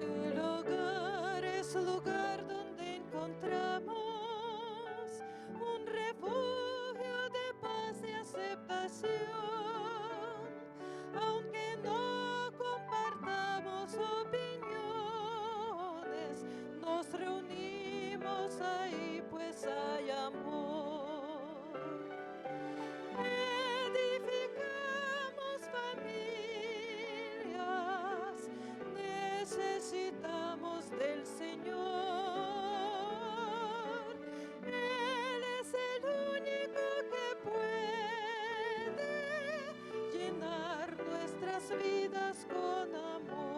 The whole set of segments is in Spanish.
El hogar es lugar donde encontramos un refugio de paz y aceptación. Aunque no compartamos opiniones, nos reunimos ahí pues hay amor. Edificamos familias, necesitamos del Señor. Él es el único que puede llenar nuestras vidas con amor.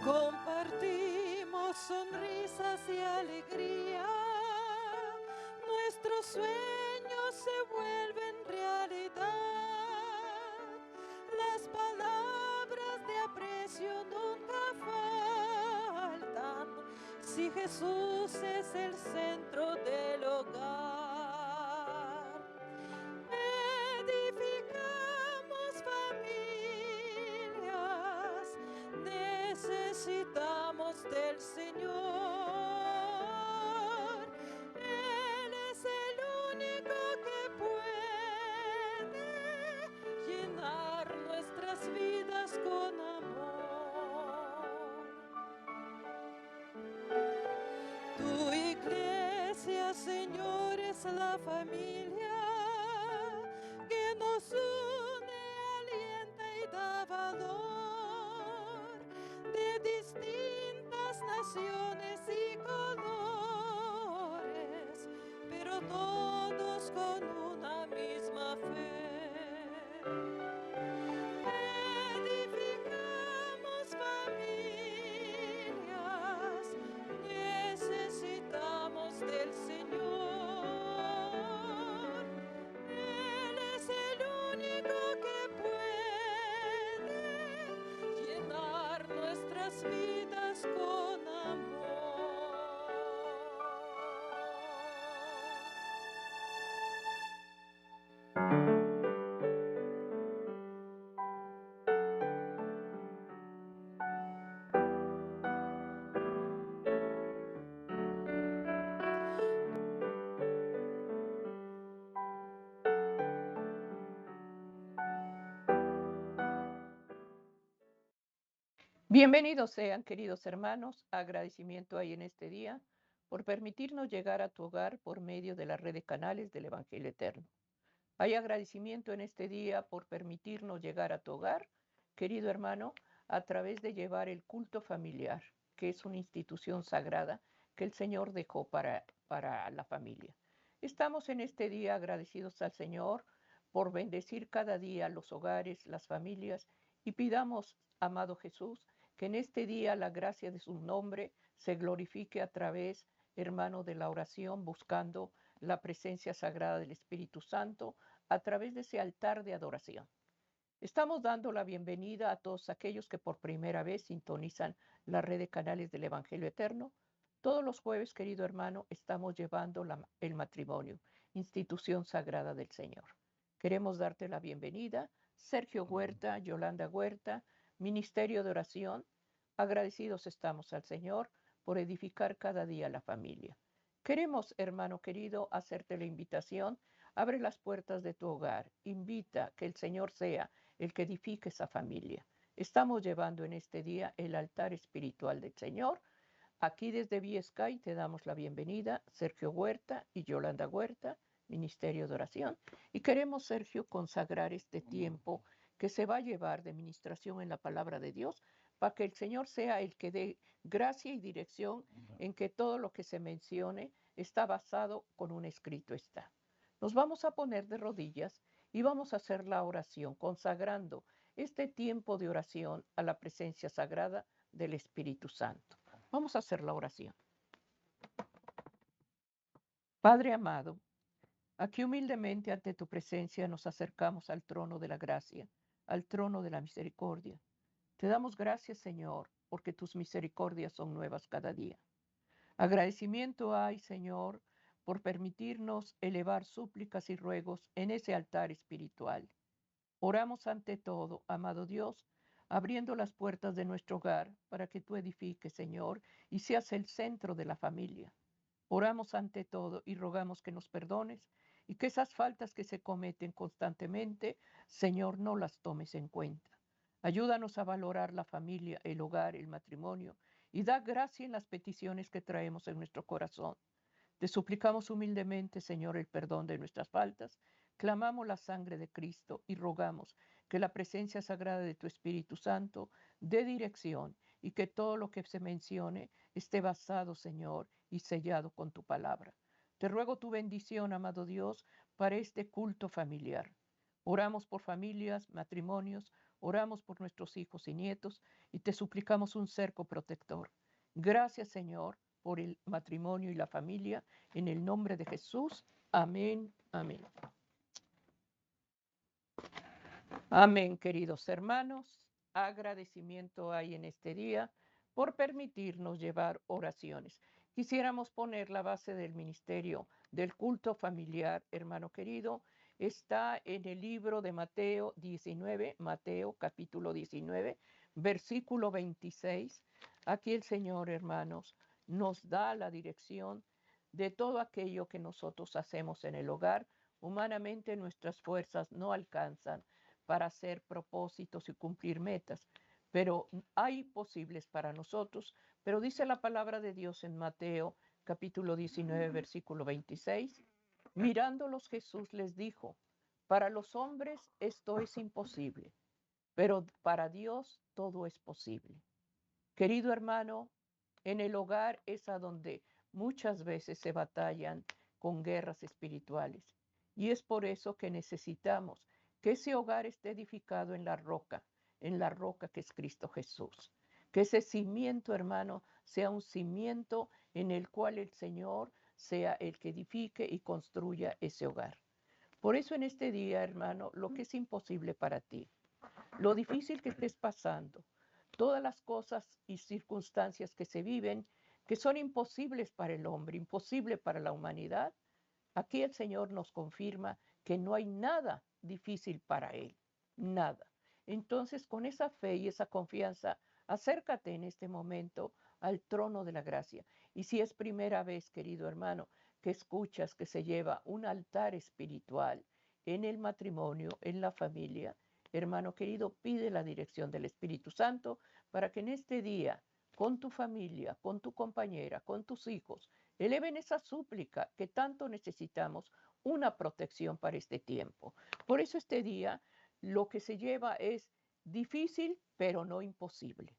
Compartimos sonrisas y alegría, nuestros sueños se vuelven realidad, las palabras de aprecio nunca faltan, si Jesús es el centro del hogar. Edificamos familias, necesitamos del Señor. Él es el único que puede llenar nuestras vidas con amor. Tu iglesia, Señor, es la familia que nos une, alienta y da valor, de distintas naciones y colores, pero todos con una misma fe. Edificamos familias, necesitamos del Señor. Él es el único que puede llenar nuestras vidas con amor. Bienvenidos sean, queridos hermanos, agradecimiento hay en este día por permitirnos llegar a tu hogar por medio de la red de canales del Evangelio Eterno. Hay agradecimiento en este día por permitirnos llegar a tu hogar, querido hermano, a través de llevar el culto familiar, que es una institución sagrada que el Señor dejó para la familia. Estamos en este día agradecidos al Señor por bendecir cada día los hogares, las familias, y pidamos, amado Jesús, que en este día la gracia de su nombre se glorifique a través, hermano, de la oración, buscando la presencia sagrada del Espíritu Santo a través de ese altar de adoración. Estamos dando la bienvenida a todos aquellos que por primera vez sintonizan la red de canales del Evangelio Eterno. Todos los jueves, querido hermano, estamos llevando el matrimonio, institución sagrada del Señor. Queremos darte la bienvenida, Sergio Huerta, Yolanda Huerta, Ministerio de Oración. Agradecidos estamos al Señor por edificar cada día la familia. Queremos, hermano querido, hacerte la invitación. Abre las puertas de tu hogar. Invita que el Señor sea el que edifique esa familia. Estamos llevando en este día el altar espiritual del Señor. Aquí desde Viescay te damos la bienvenida, Sergio Huerta y Yolanda Huerta, Ministerio de Oración. Y queremos, Sergio, consagrar este tiempo que se va a llevar de ministración en la palabra de Dios para que el Señor sea el que dé gracia y dirección en que todo lo que se mencione está basado con un escrito está. Nos vamos a poner de rodillas y vamos a hacer la oración, consagrando este tiempo de oración a la presencia sagrada del Espíritu Santo. Vamos a hacer la oración. Padre amado, aquí humildemente ante tu presencia nos acercamos al trono de la gracia, al trono de la misericordia. Te damos gracias, Señor, porque tus misericordias son nuevas cada día. Agradecimiento hay, Señor, por permitirnos elevar súplicas y ruegos en ese altar espiritual. Oramos ante todo, amado Dios, abriendo las puertas de nuestro hogar para que tú edifiques, Señor, y seas el centro de la familia. Oramos ante todo y rogamos que nos perdones y que esas faltas que se cometen constantemente, Señor, no las tomes en cuenta. Ayúdanos a valorar la familia, el hogar, el matrimonio y da gracia en las peticiones que traemos en nuestro corazón. Te suplicamos humildemente, Señor, el perdón de nuestras faltas, clamamos la sangre de Cristo y rogamos que la presencia sagrada de tu Espíritu Santo dé dirección y que todo lo que se mencione esté basado, Señor, y sellado con tu palabra. Te ruego tu bendición, amado Dios, para este culto familiar. Oramos por familias, matrimonios, oramos por nuestros hijos y nietos y te suplicamos un cerco protector. Gracias, Señor, por el matrimonio y la familia, en el nombre de Jesús. Amén, amén. Amén, queridos hermanos. Agradecimiento hay en este día por permitirnos llevar oraciones. Quisiéramos poner la base del ministerio del culto familiar, hermano querido. Está en el libro de Mateo 19, Mateo capítulo 19, versículo 26. Aquí el Señor, hermanos, nos da la dirección de todo aquello que nosotros hacemos en el hogar. Humanamente nuestras fuerzas no alcanzan para hacer propósitos y cumplir metas, pero hay posibles para nosotros. Pero dice la palabra de Dios en Mateo capítulo 19, versículo 26, mirándolos Jesús les dijo, para los hombres esto es imposible, pero para Dios todo es posible. Querido hermano, en el hogar es a donde muchas veces se batallan con guerras espirituales. Y es por eso que necesitamos que ese hogar esté edificado en la roca que es Cristo Jesús. Que ese cimiento, hermano, sea un cimiento en el cual el Señor sea el que edifique y construya ese hogar. Por eso en este día, hermano, lo que es imposible para ti, lo difícil que estés pasando, todas las cosas y circunstancias que se viven, que son imposibles para el hombre, imposible para la humanidad, aquí el Señor nos confirma que no hay nada difícil para Él, nada. Entonces, con esa fe y esa confianza, acércate en este momento al trono de la gracia. Y si es primera vez, querido hermano, que escuchas que se lleva un altar espiritual en el matrimonio, en la familia, hermano querido, pide la dirección del Espíritu Santo para que en este día, con tu familia, con tu compañera, con tus hijos, eleven esa súplica que tanto necesitamos, una protección para este tiempo. Por eso este día lo que se lleva es difícil, pero no imposible.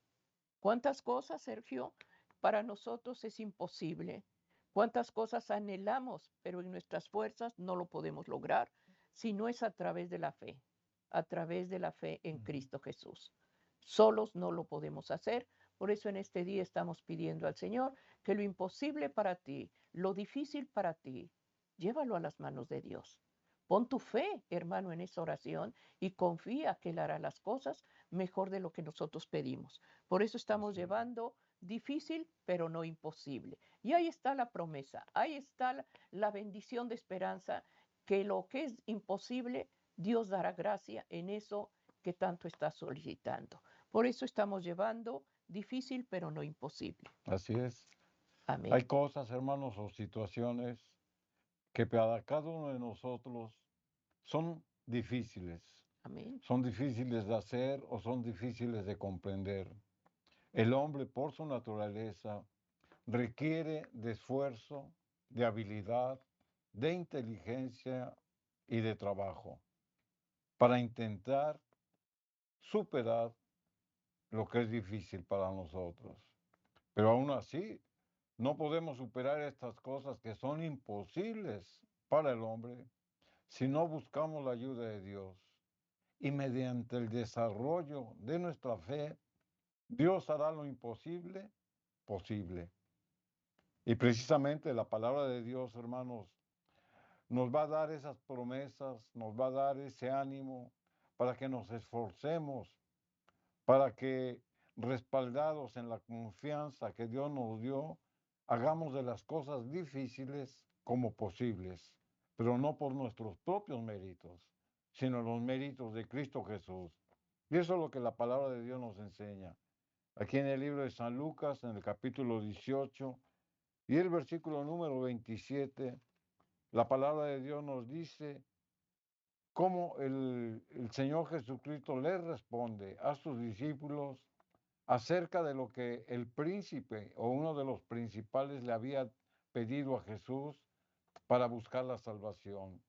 ¿Cuántas cosas, Sergio, para nosotros es imposible? ¿Cuántas cosas anhelamos, pero en nuestras fuerzas no lo podemos lograr si no es a través de la fe, a través de la fe en Cristo Jesús? Solos no lo podemos hacer. Por eso en este día estamos pidiendo al Señor que lo imposible para ti, lo difícil para ti, llévalo a las manos de Dios. Pon tu fe, hermano, en esa oración y confía que Él hará las cosas mejor de lo que nosotros pedimos. Por eso estamos llevando difícil, pero no imposible. Y ahí está la promesa, ahí está la bendición de esperanza, que lo que es imposible, Dios dará gracia en eso que tanto está solicitando. Por eso estamos llevando difícil, pero no imposible. Así es. Amén. Hay cosas, hermanos, o situaciones que para cada uno de nosotros son difíciles. Amén. Son difíciles de hacer o son difíciles de comprender. El hombre, por su naturaleza, requiere de esfuerzo, de habilidad, de inteligencia y de trabajo para intentar superar lo que es difícil para nosotros. Pero aún así, no podemos superar estas cosas que son imposibles para el hombre si no buscamos la ayuda de Dios. Y mediante el desarrollo de nuestra fe, Dios hará lo imposible posible. Y precisamente la palabra de Dios, hermanos, nos va a dar esas promesas, nos va a dar ese ánimo para que nos esforcemos para que, respaldados en la confianza que Dios nos dio, hagamos de las cosas difíciles como posibles, pero no por nuestros propios méritos, sino los méritos de Cristo Jesús. Y eso es lo que la palabra de Dios nos enseña. Aquí en el libro de San Lucas, en el capítulo 18 y el versículo número 27, la palabra de Dios nos dice cómo el Señor Jesucristo le responde a sus discípulos acerca de lo que el príncipe o uno de los principales le había pedido a Jesús para buscar la salvación.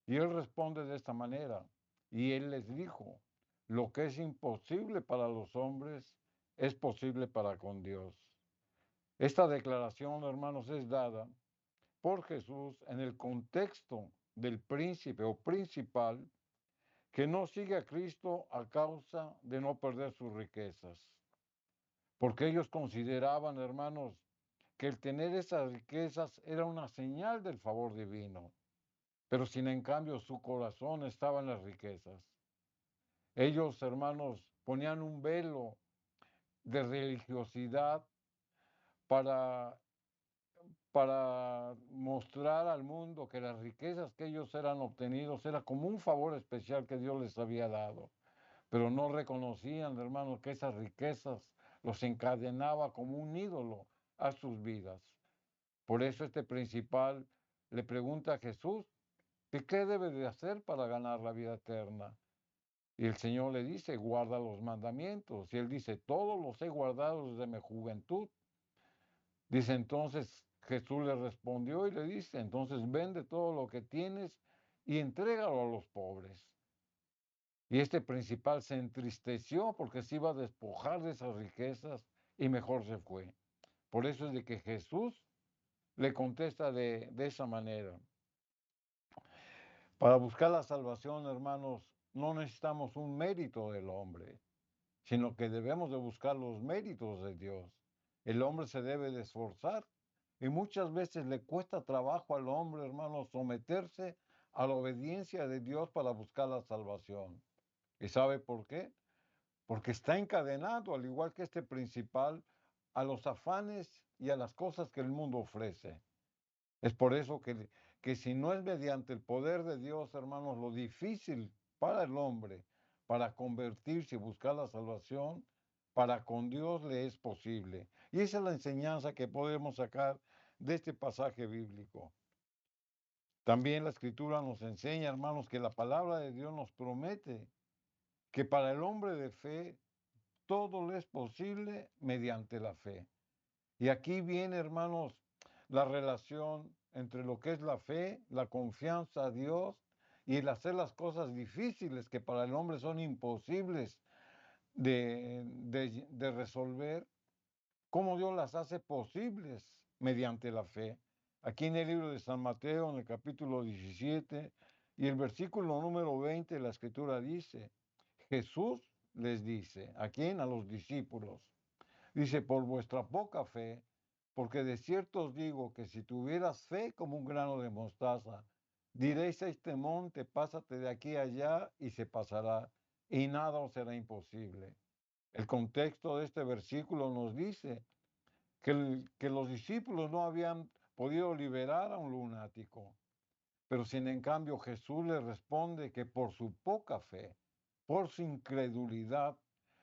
Y él responde de esta manera, y él les dijo, lo que es imposible para los hombres es posible para con Dios. Esta declaración, hermanos, es dada por Jesús en el contexto del príncipe o principal que no sigue a Cristo a causa de no perder sus riquezas. Porque ellos consideraban, hermanos, que el tener esas riquezas era una señal del favor divino, pero sin en cambio su corazón estaba en las riquezas. Ellos, hermanos, ponían un velo de religiosidad para, para mostrar al mundo que las riquezas que ellos eran obtenidos era como un favor especial que Dios les había dado, pero no reconocían, hermanos, que esas riquezas los encadenaba como un ídolo a sus vidas. Por eso este principal le pregunta a Jesús que qué debe de hacer para ganar la vida eterna. Y el Señor le dice, guarda los mandamientos. Y él dice, todos los he guardado desde mi juventud. Dice entonces, Jesús le respondió y le dice, entonces vende todo lo que tienes y entrégalo a los pobres. Y este principal se entristeció porque se iba a despojar de esas riquezas y mejor se fue. Por eso es de que Jesús le contesta de esa manera. Para buscar la salvación, hermanos, no necesitamos un mérito del hombre, sino que debemos de buscar los méritos de Dios. El hombre se debe de esforzar y muchas veces le cuesta trabajo al hombre, hermanos, someterse a la obediencia de Dios para buscar la salvación. ¿Y sabe por qué? Porque está encadenado, al igual que este principal, a los afanes y a las cosas que el mundo ofrece. Es por eso que si no es mediante el poder de Dios, hermanos, lo difícil para el hombre, para convertirse y buscar la salvación, para con Dios le es posible. Y esa es la enseñanza que podemos sacar de este pasaje bíblico. También la Escritura nos enseña, hermanos, que la palabra de Dios nos promete que para el hombre de fe todo le es posible mediante la fe. Y aquí viene, hermanos, la relación entre lo que es la fe, la confianza a Dios y el hacer las cosas difíciles que para el hombre son imposibles de resolver, cómo Dios las hace posibles mediante la fe. Aquí en el libro de San Mateo, en el capítulo 17 y el versículo número 20, la Escritura dice, Jesús les dice, ¿a quién? A los discípulos. Dice, por vuestra poca fe, porque de cierto os digo que si tuvieras fe como un grano de mostaza, diréis a este monte, pásate de aquí a allá y se pasará, y nada os será imposible. El contexto de este versículo nos dice que los discípulos no habían podido liberar a un lunático, pero sin en cambio Jesús les responde que por su poca fe, por su incredulidad,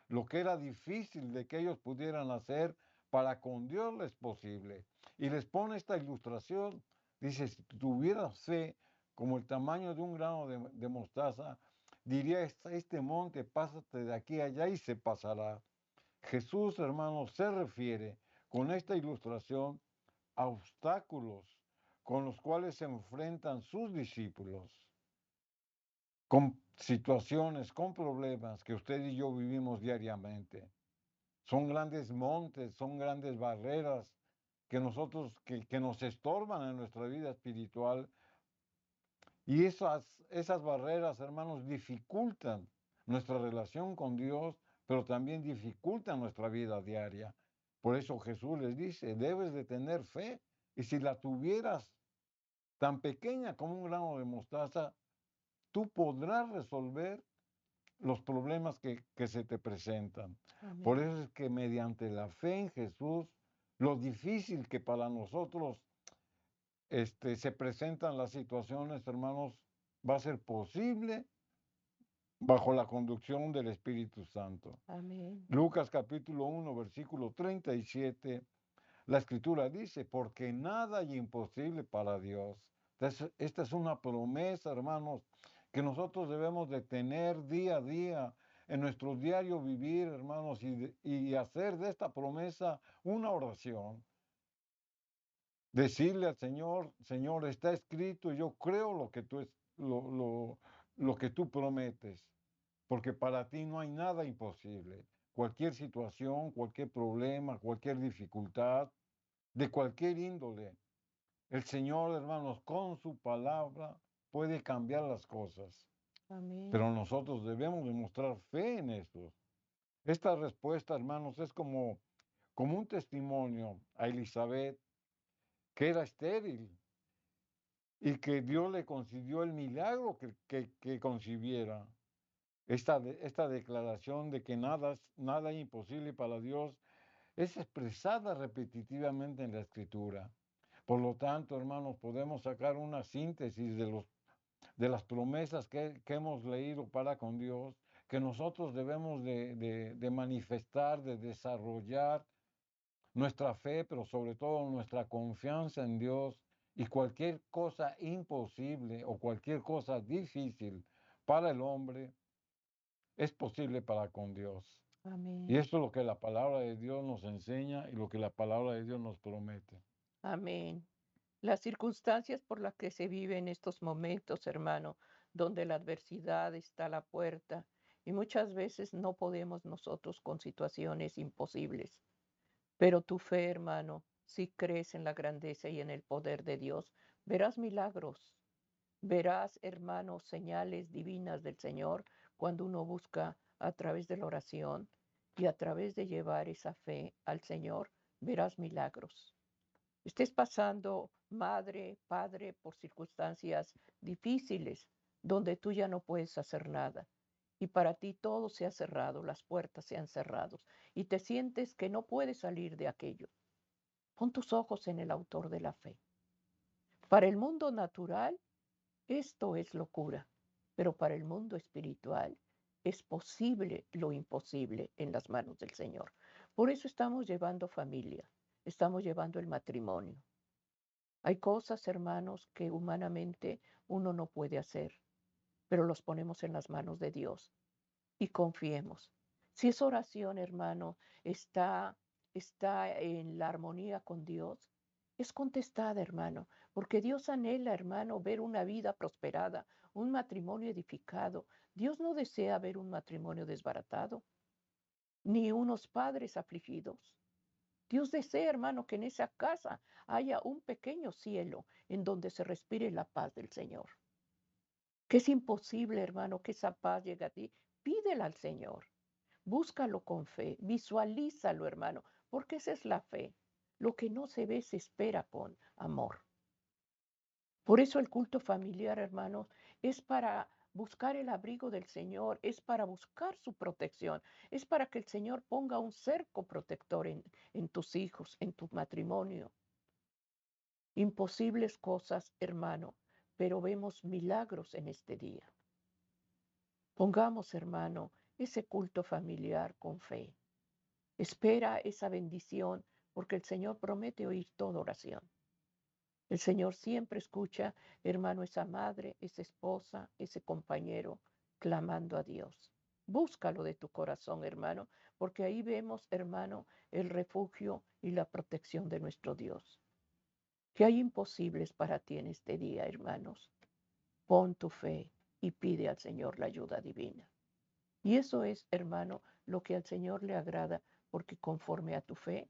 lo que era difícil de que ellos pudieran hacer, para con Dios les es posible. Y les pone esta ilustración. Dice, si tuvieras fe como el tamaño de un grano de mostaza, diría este monte, pásate de aquí a allá y se pasará. Jesús, hermanos, se refiere con esta ilustración a obstáculos con los cuales se enfrentan sus discípulos, con situaciones, con problemas que usted y yo vivimos diariamente. Son grandes montes, son grandes barreras que que nos estorban en nuestra vida espiritual. Y esas barreras, hermanos, dificultan nuestra relación con Dios, pero también dificultan nuestra vida diaria. Por eso Jesús les dice, debes de tener fe. Y si la tuvieras tan pequeña como un grano de mostaza, tú podrás resolver los problemas que se te presentan. Por Amén. eso es que mediante la fe en Jesús, lo difícil que para nosotros se presentan las situaciones, hermanos, va a ser posible bajo la conducción del Espíritu Santo. Amén. Lucas capítulo 1, versículo 37, la Escritura dice, porque nada hay imposible para Dios. Entonces, esta es una promesa, hermanos, que nosotros debemos de tener día a día en nuestro diario vivir, hermanos, y hacer de esta promesa una oración. Decirle al Señor, Señor, está escrito, y yo creo lo que tú prometes, porque para ti no hay nada imposible. Cualquier situación, cualquier problema, cualquier dificultad, de cualquier índole, el Señor, hermanos, con su palabra puede cambiar las cosas. Amén. Pero nosotros debemos demostrar fe en eso. Esta respuesta, hermanos, es como un testimonio a Elizabeth, que era estéril y que Dios le concedió el milagro que concibiera. Esta declaración de que nada es imposible para Dios es expresada repetitivamente en la Escritura. Por lo tanto, hermanos, podemos sacar una síntesis de las promesas que hemos leído para con Dios, que nosotros debemos de manifestar, de desarrollar nuestra fe, pero sobre todo nuestra confianza en Dios, y cualquier cosa imposible o cualquier cosa difícil para el hombre es posible para con Dios. Y Amén. esto es lo que la palabra de Dios nos enseña y lo que la palabra de Dios nos promete. Amén. Las circunstancias por las que se vive en estos momentos, hermano, donde la adversidad está a la puerta y muchas veces no podemos nosotros con situaciones imposibles. Pero tu fe, hermano, si crees en la grandeza y en el poder de Dios, verás milagros, verás, hermano, señales divinas del Señor cuando uno busca a través de la oración y a través de llevar esa fe al Señor, verás milagros. Estés pasando, madre, padre, por circunstancias difíciles donde tú ya no puedes hacer nada y para ti todo se ha cerrado, las puertas se han cerrado y te sientes que no puedes salir de aquello. Pon tus ojos en el autor de la fe. Para el mundo natural, esto es locura, pero para el mundo espiritual es posible lo imposible en las manos del Señor. Por eso estamos llevando familia, estamos llevando el matrimonio. Hay cosas, hermanos, que humanamente uno no puede hacer, pero los ponemos en las manos de Dios y confiemos. Si esa oración, hermano, está en la armonía con Dios, es contestada, hermano, porque Dios anhela, hermano, ver una vida prosperada, un matrimonio edificado. Dios no desea ver un matrimonio desbaratado, ni unos padres afligidos. Dios desea, hermano, que en esa casa haya un pequeño cielo en donde se respire la paz del Señor. Que es imposible, hermano, que esa paz llegue a ti. Pídela al Señor. Búscalo con fe, visualízalo, hermano, porque esa es la fe. Lo que no se ve se espera con amor. Por eso el culto familiar, hermanos, es para buscar el abrigo del Señor, es para buscar su protección, es para que el Señor ponga un cerco protector en tus hijos, en tu matrimonio. Imposibles cosas, hermano, pero vemos milagros en este día. Pongamos, hermano, ese culto familiar con fe. Espera esa bendición porque el Señor promete oír toda oración. El Señor siempre escucha, hermano, esa madre, esa esposa, ese compañero clamando a Dios. Búscalo de tu corazón, hermano, porque ahí vemos, hermano, el refugio y la protección de nuestro Dios. ¿Qué hay imposibles para ti en este día, hermanos? Pon tu fe y pide al Señor la ayuda divina. Y eso es, hermano, lo que al Señor le agrada, porque conforme a tu fe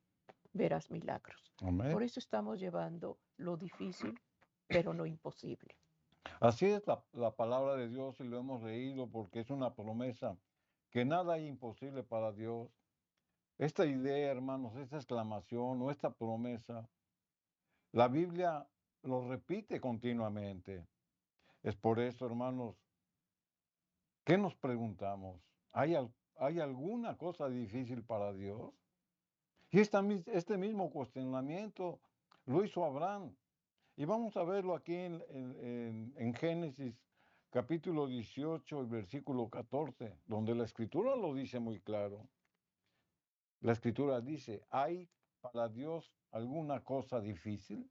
verás milagros. Amén. Por eso estamos llevando lo difícil, pero no imposible. Así es la palabra de Dios y lo hemos leído porque es una promesa que nada es imposible para Dios. Esta idea, hermanos, esta exclamación o esta promesa, la Biblia lo repite continuamente. Es por eso, hermanos, ¿Qué nos preguntamos? ¿Hay alguna cosa difícil para Dios? Y este mismo cuestionamiento lo hizo Abraham. Y vamos a verlo aquí en Génesis capítulo 18 y versículo 14, donde la escritura lo dice muy claro. La escritura dice, ¿hay para Dios alguna cosa difícil?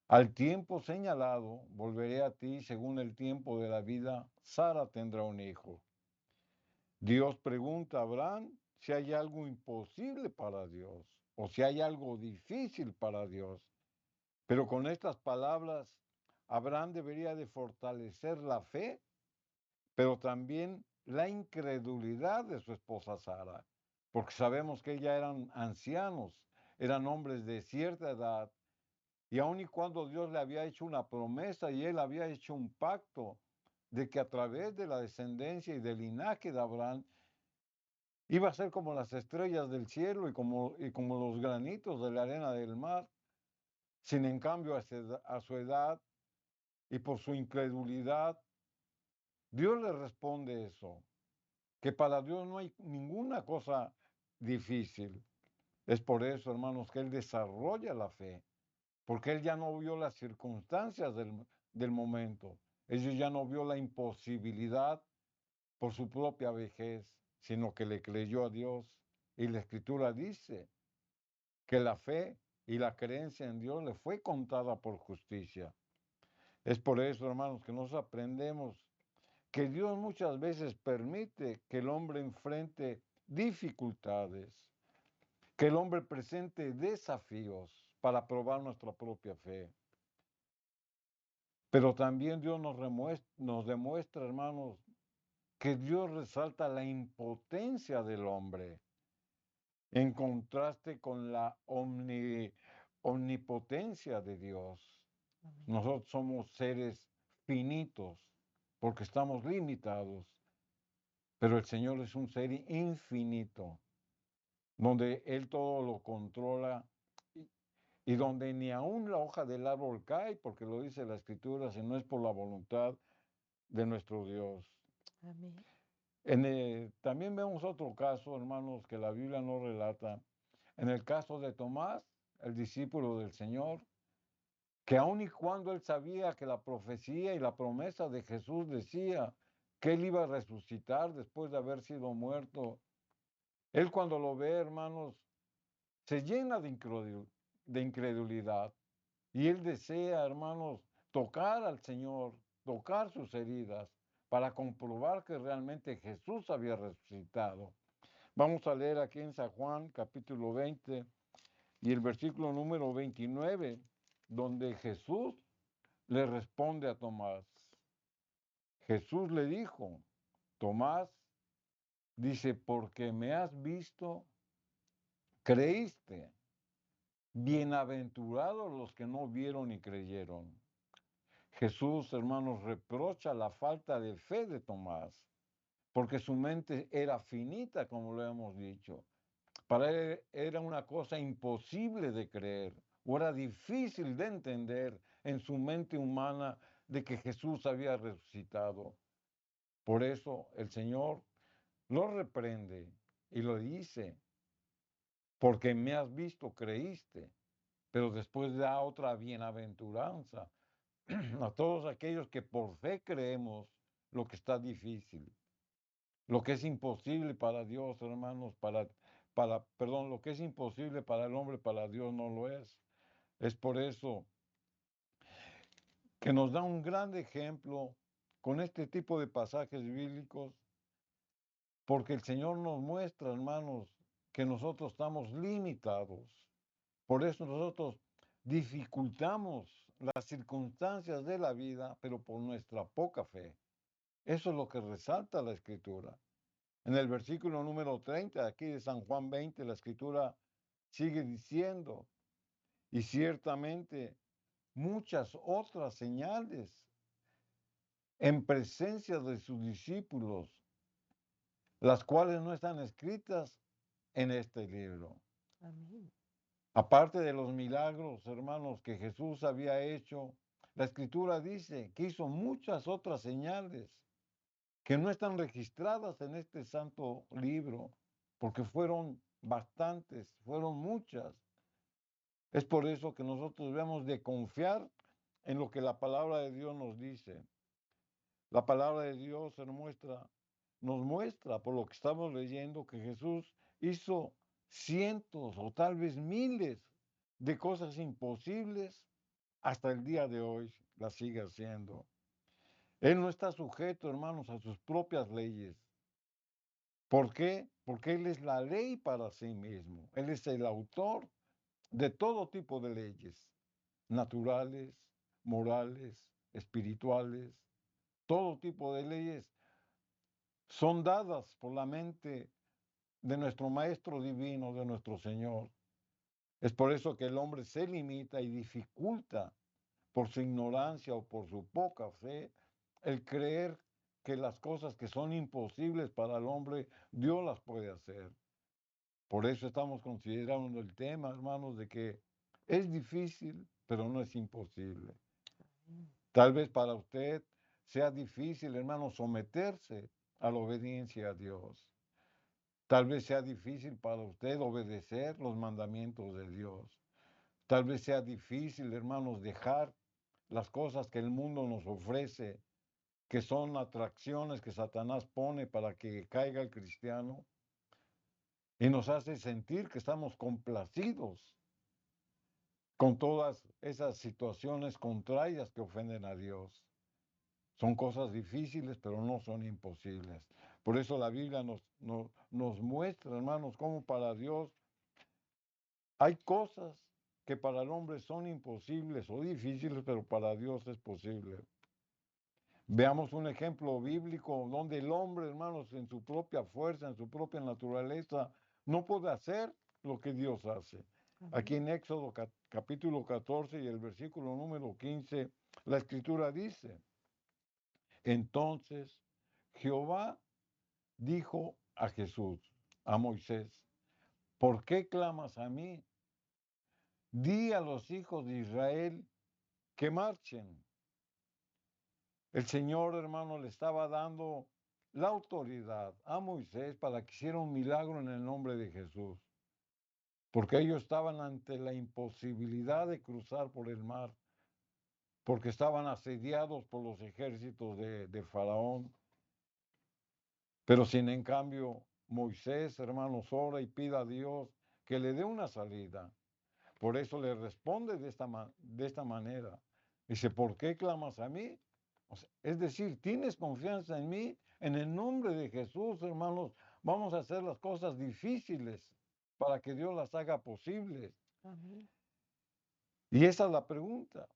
Al tiempo señalado, volveré a ti según el tiempo de la vida, Sara tendrá un hijo. Dios pregunta a Abraham si hay algo imposible para Dios o si hay algo difícil para Dios. Pero con estas palabras, Abraham debería de fortalecer la fe, pero también la incredulidad de su esposa Sara, porque sabemos que ya eran ancianos, eran hombres de cierta edad, y aun y cuando Dios le había hecho una promesa y él había hecho un pacto de que a través de la descendencia y del linaje de Abraham iba a ser como las estrellas del cielo y como los granitos de la arena del mar, sin en cambio a su edad y por su incredulidad, Dios le responde eso, que para Dios no hay ninguna cosa difícil. Es por eso, hermanos, que Él desarrolla la fe, porque Él ya no vio las circunstancias del momento, Él ya no vio la imposibilidad por su propia vejez, sino que le creyó a Dios. Y la Escritura dice que la fe y la creencia en Dios le fue contada por justicia. Es por eso, hermanos, que nos aprendemos que Dios muchas veces permite que el hombre enfrente dificultades, que el hombre presente desafíos para probar nuestra propia fe. Pero también Dios nos demuestra, hermanos, que Dios resalta la impotencia del hombre en contraste con la omnipotencia de Dios. Amén. Nosotros somos seres finitos porque estamos limitados, pero el Señor es un ser infinito, donde Él todo lo controla y donde ni aún la hoja del árbol cae, porque lo dice la Escritura, si no es por la voluntad de nuestro Dios. Amén. También vemos otro caso, hermanos, que la Biblia no relata. En el caso de Tomás, el discípulo del Señor, que aun y cuando él sabía que la profecía y la promesa de Jesús decía que él iba a resucitar después de haber sido muerto, él cuando lo ve, hermanos, se llena de incredulidad y él desea, hermanos, tocar al Señor, tocar sus heridas para comprobar que realmente Jesús había resucitado. Vamos a leer aquí en San Juan, capítulo 20, y el versículo número 29, donde Jesús le responde a Tomás. Jesús le dijo, Tomás, dice, porque me has visto, creíste. Bienaventurados los que no vieron y creyeron. Jesús, hermanos, reprocha la falta de fe de Tomás, porque su mente era finita, como lo hemos dicho. Para él era una cosa imposible de creer, o era difícil de entender en su mente humana de que Jesús había resucitado. Por eso el Señor lo reprende y lo dice, porque me has visto, creíste, pero después da otra bienaventuranza a todos aquellos que por fe creemos lo que está difícil, lo que es imposible para Dios, hermanos, lo que es imposible para el hombre, para Dios no lo es. Es por eso que nos da un gran ejemplo con este tipo de pasajes bíblicos, porque el Señor nos muestra, hermanos, que nosotros estamos limitados. Por eso nosotros dificultamos las circunstancias de la vida, pero por nuestra poca fe. Eso es lo que resalta la Escritura. En el versículo número 30, aquí de San Juan 20, la Escritura sigue diciendo, y ciertamente muchas otras señales en presencia de sus discípulos, las cuales no están escritas en este libro. Amén. Aparte de los milagros, hermanos, que Jesús había hecho, la Escritura dice que hizo muchas otras señales que no están registradas en este santo libro, porque fueron bastantes, fueron muchas. Es por eso que nosotros debemos de confiar en lo que la palabra de Dios nos dice. La palabra de Dios nos muestra por lo que estamos leyendo que Jesús hizo cientos o tal vez miles de cosas imposibles hasta el día de hoy las sigue haciendo. Él no está sujeto, hermanos, a sus propias leyes. ¿Por qué? Porque Él es la ley para sí mismo. Él es el autor de todo tipo de leyes, naturales, morales, espirituales. Todo tipo de leyes son dadas por la mente de nuestro Maestro Divino, de nuestro Señor. Es por eso que el hombre se limita y dificulta por su ignorancia o por su poca fe el creer que las cosas que son imposibles para el hombre, Dios las puede hacer. Por eso estamos considerando el tema, hermanos, de que es difícil, pero no es imposible. Tal vez para usted sea difícil, hermano, someterse a la obediencia a Dios. Tal vez sea difícil para usted obedecer los mandamientos de Dios. Tal vez sea difícil, hermanos, dejar las cosas que el mundo nos ofrece, que son atracciones que Satanás pone para que caiga el cristiano y nos hace sentir que estamos complacidos con todas esas situaciones contrarias que ofenden a Dios. Son cosas difíciles, pero no son imposibles. Por eso la Biblia nos muestra, hermanos, cómo para Dios hay cosas que para el hombre son imposibles o difíciles, pero para Dios es posible. Veamos un ejemplo bíblico donde el hombre, hermanos, en su propia fuerza, en su propia naturaleza, no puede hacer lo que Dios hace. Aquí en Éxodo capítulo 14 y el versículo número 15, la escritura dice, entonces Jehová dijo a Jesús, a Moisés, ¿por qué clamas a mí? Di a los hijos de Israel que marchen. El Señor, hermano, le estaba dando la autoridad a Moisés para que hiciera un milagro en el nombre de Jesús, porque ellos estaban ante la imposibilidad de cruzar por el mar, porque estaban asediados por los ejércitos de Faraón. Pero sin en cambio, Moisés, hermanos, ora y pide a Dios que le dé una salida. Por eso le responde de esta manera. Dice, ¿por qué clamas a mí? O sea, es decir, ¿tienes confianza en mí? En el nombre de Jesús, hermanos, vamos a hacer las cosas difíciles para que Dios las haga posibles. Amén. Y esa es la pregunta.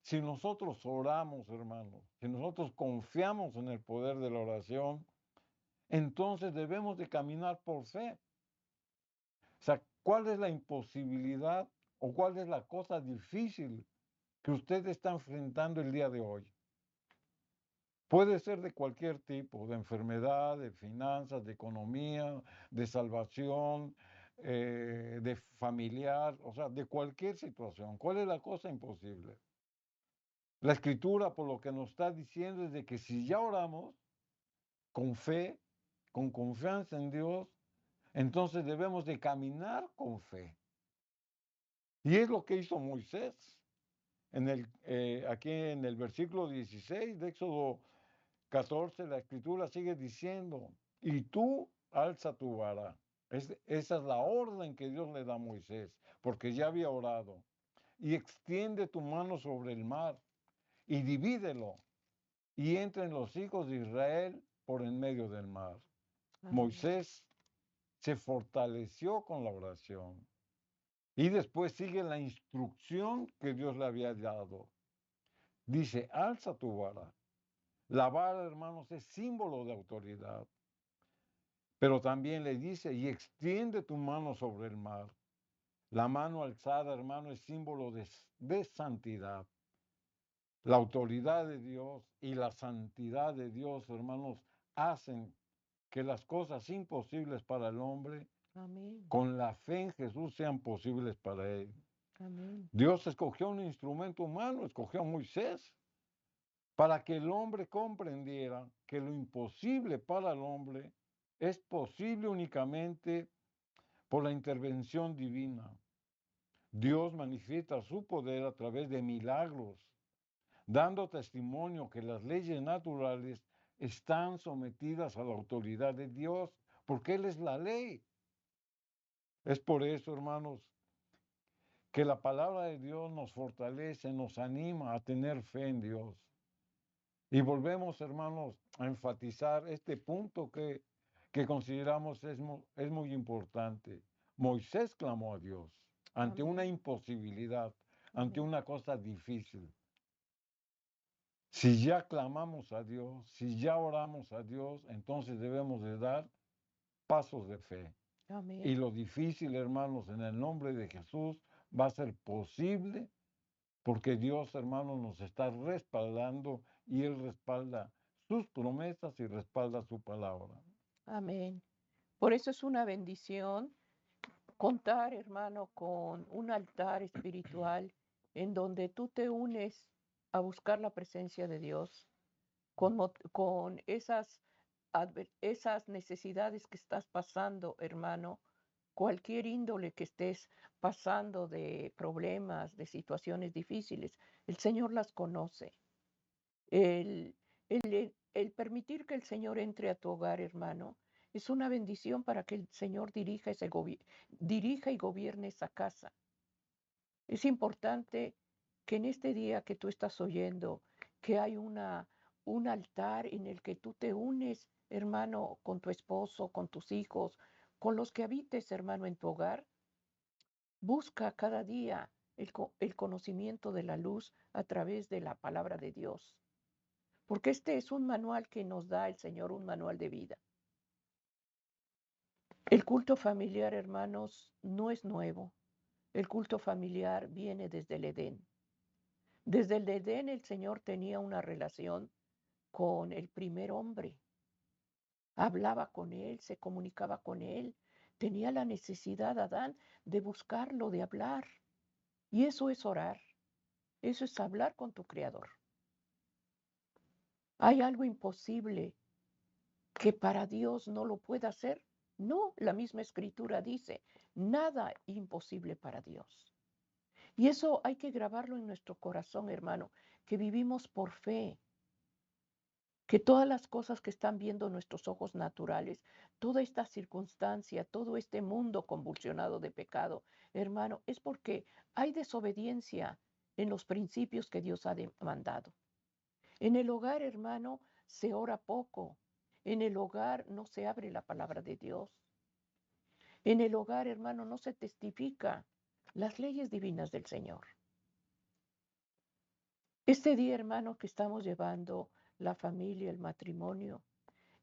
Si nosotros oramos, hermanos, si nosotros confiamos en el poder de la oración, entonces debemos de caminar por fe. O sea, ¿cuál es la imposibilidad o cuál es la cosa difícil que usted está enfrentando el día de hoy? Puede ser de cualquier tipo, de enfermedad, de finanzas, de economía, de salvación, de familiar, o sea, de cualquier situación. ¿Cuál es la cosa imposible? La escritura, por lo que nos está diciendo, es de que si ya oramos con fe, con confianza en Dios, entonces debemos de caminar con fe. Y es lo que hizo Moisés. Aquí en el versículo 16 de Éxodo 14, la escritura sigue diciendo, y tú alza tu vara. Esa es la orden que Dios le da a Moisés, porque ya había orado. Y extiende tu mano sobre el mar y divídelo y entren los hijos de Israel por en medio del mar. Amén. Moisés se fortaleció con la oración. Y después sigue la instrucción que Dios le había dado. Dice, alza tu vara. La vara, hermanos, es símbolo de autoridad. Pero también le dice, y extiende tu mano sobre el mar. La mano alzada, hermano, es símbolo de santidad. La autoridad de Dios y la santidad de Dios, hermanos, hacen que las cosas imposibles para el hombre, Amén. con la fe en Jesús, sean posibles para él. Amén. Dios escogió un instrumento humano, escogió a Moisés para que el hombre comprendiera que lo imposible para el hombre es posible únicamente por la intervención divina. Dios manifiesta su poder a través de milagros, dando testimonio que las leyes naturales están sometidas a la autoridad de Dios, porque Él es la ley. Es por eso, hermanos, que la palabra de Dios nos fortalece, nos anima a tener fe en Dios. Y volvemos, hermanos, a enfatizar este punto que consideramos es muy importante. Moisés clamó a Dios ante una Amén. imposibilidad, ante Amén. una cosa difícil. Si ya clamamos a Dios, si ya oramos a Dios, entonces debemos de dar pasos de fe. Y Amén. lo difícil, hermanos, en el nombre de Jesús, va a ser posible porque Dios, hermanos, nos está respaldando y Él respalda sus promesas y respalda su palabra. Amén. Por eso es una bendición contar, hermano, con un altar espiritual en donde tú te unes a buscar la presencia de Dios con esas necesidades que estás pasando, hermano, cualquier índole que estés pasando de problemas, de situaciones difíciles, el Señor las conoce. El permitir que el Señor entre a tu hogar, hermano, es una bendición para que el Señor dirija y gobierne esa casa. Es importante que en este día que tú estás oyendo, que hay un altar en el que tú te unes, hermano, con tu esposo, con tus hijos, con los que habites, hermano, en tu hogar. Busca cada día el conocimiento de la luz a través de la palabra de Dios, porque este es un manual que nos da el Señor, un manual de vida. El culto familiar, hermanos, no es nuevo. El culto familiar viene desde el Edén. Desde el Edén el Señor tenía una relación con el primer hombre. Hablaba con él, se comunicaba con él. Tenía la necesidad, Adán, de buscarlo, de hablar. Y eso es orar. Eso es hablar con tu Creador. ¿Hay algo imposible que para Dios no lo pueda hacer? No, la misma Escritura dice, nada imposible para Dios. Y eso hay que grabarlo en nuestro corazón, hermano, que vivimos por fe, que todas las cosas que están viendo nuestros ojos naturales, toda esta circunstancia, todo este mundo convulsionado de pecado, hermano, es porque hay desobediencia en los principios que Dios ha demandado. En el hogar, hermano, se ora poco. En el hogar no se abre la palabra de Dios. En el hogar, hermano, no se testifica las leyes divinas del Señor. Este día, hermano, que estamos llevando la familia, el matrimonio,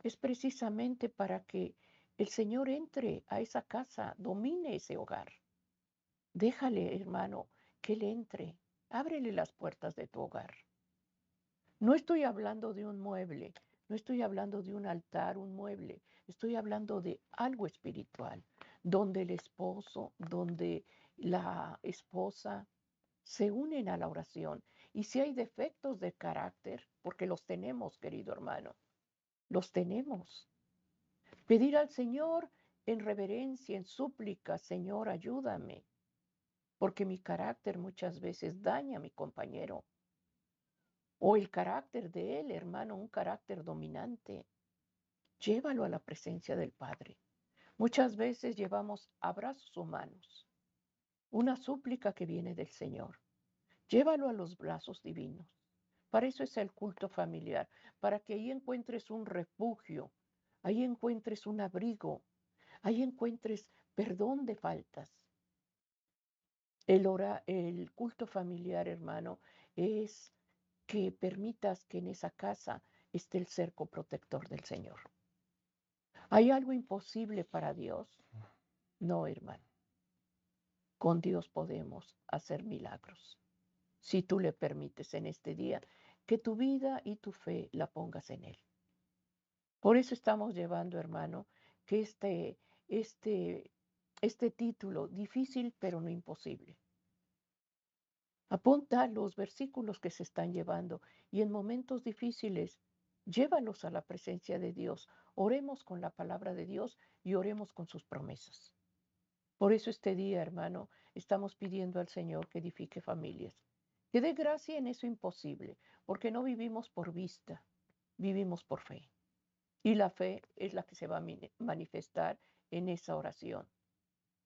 es precisamente para que el Señor entre a esa casa, domine ese hogar. Déjale, hermano, que Él entre. Ábrele las puertas de tu hogar. No estoy hablando de un mueble, no estoy hablando de un altar, un mueble. Estoy hablando de algo espiritual, donde el esposo, donde la esposa se unen a la oración. Y si hay defectos de carácter, porque los tenemos, querido hermano, los tenemos. Pedir al Señor en reverencia, en súplica, Señor, ayúdame, porque mi carácter muchas veces daña a mi compañero. O el carácter de él, hermano, un carácter dominante. Llévalo a la presencia del Padre. Muchas veces llevamos abrazos humanos, una súplica que viene del Señor. Llévalo a los brazos divinos. Para eso es el culto familiar, para que ahí encuentres un refugio, ahí encuentres un abrigo, ahí encuentres perdón de faltas. El culto familiar, hermano, es que permitas que en esa casa esté el cerco protector del Señor. ¿Hay algo imposible para Dios? No, hermano. Con Dios podemos hacer milagros. Si tú le permites en este día que tu vida y tu fe la pongas en Él. Por eso estamos llevando, hermano, que este título, difícil pero no imposible. Apunta los versículos que se están llevando y en momentos difíciles, llévalos a la presencia de Dios. Oremos con la palabra de Dios y oremos con sus promesas. Por eso este día, hermano, estamos pidiendo al Señor que edifique familias, que dé gracia en eso imposible, porque no vivimos por vista, vivimos por fe. Y la fe es la que se va a manifestar en esa oración.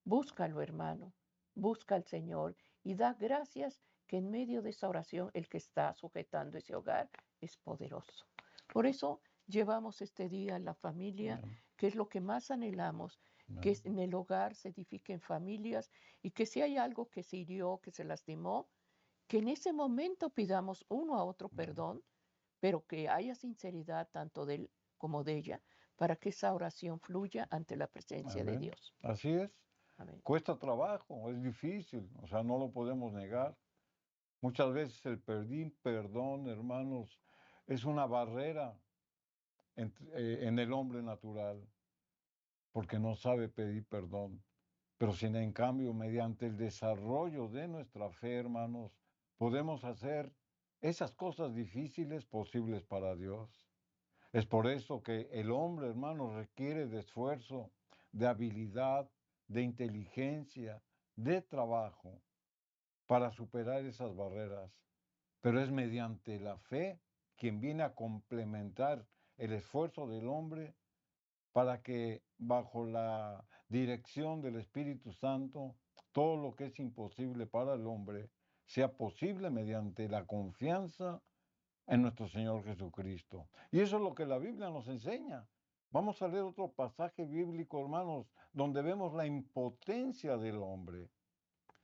Búscalo, hermano, busca al Señor y da gracias que en medio de esa oración el que está sujetando ese hogar es poderoso. Por eso llevamos este día a la familia, Amén. que es lo que más anhelamos, que Amén. en el hogar se edifiquen familias y que si hay algo que se hirió, que se lastimó, que en ese momento pidamos uno a otro perdón, pero que haya sinceridad tanto de él como de ella, para que esa oración fluya ante la presencia de Amén. Dios. Así es. Amén. Cuesta trabajo, es difícil, o sea, no lo podemos negar. Muchas veces el pedir perdón, hermanos, es una barrera en el hombre natural, porque no sabe pedir perdón. Pero sin en cambio, mediante el desarrollo de nuestra fe, hermanos, podemos hacer esas cosas difíciles posibles para Dios. Es por eso que el hombre, hermanos, requiere de esfuerzo, de habilidad, de inteligencia, de trabajo para superar esas barreras. Pero es mediante la fe quien viene a complementar el esfuerzo del hombre para que bajo la dirección del Espíritu Santo, todo lo que es imposible para el hombre sea posible mediante la confianza en nuestro Señor Jesucristo. Y eso es lo que la Biblia nos enseña. Vamos a leer otro pasaje bíblico, hermanos, donde vemos la impotencia del hombre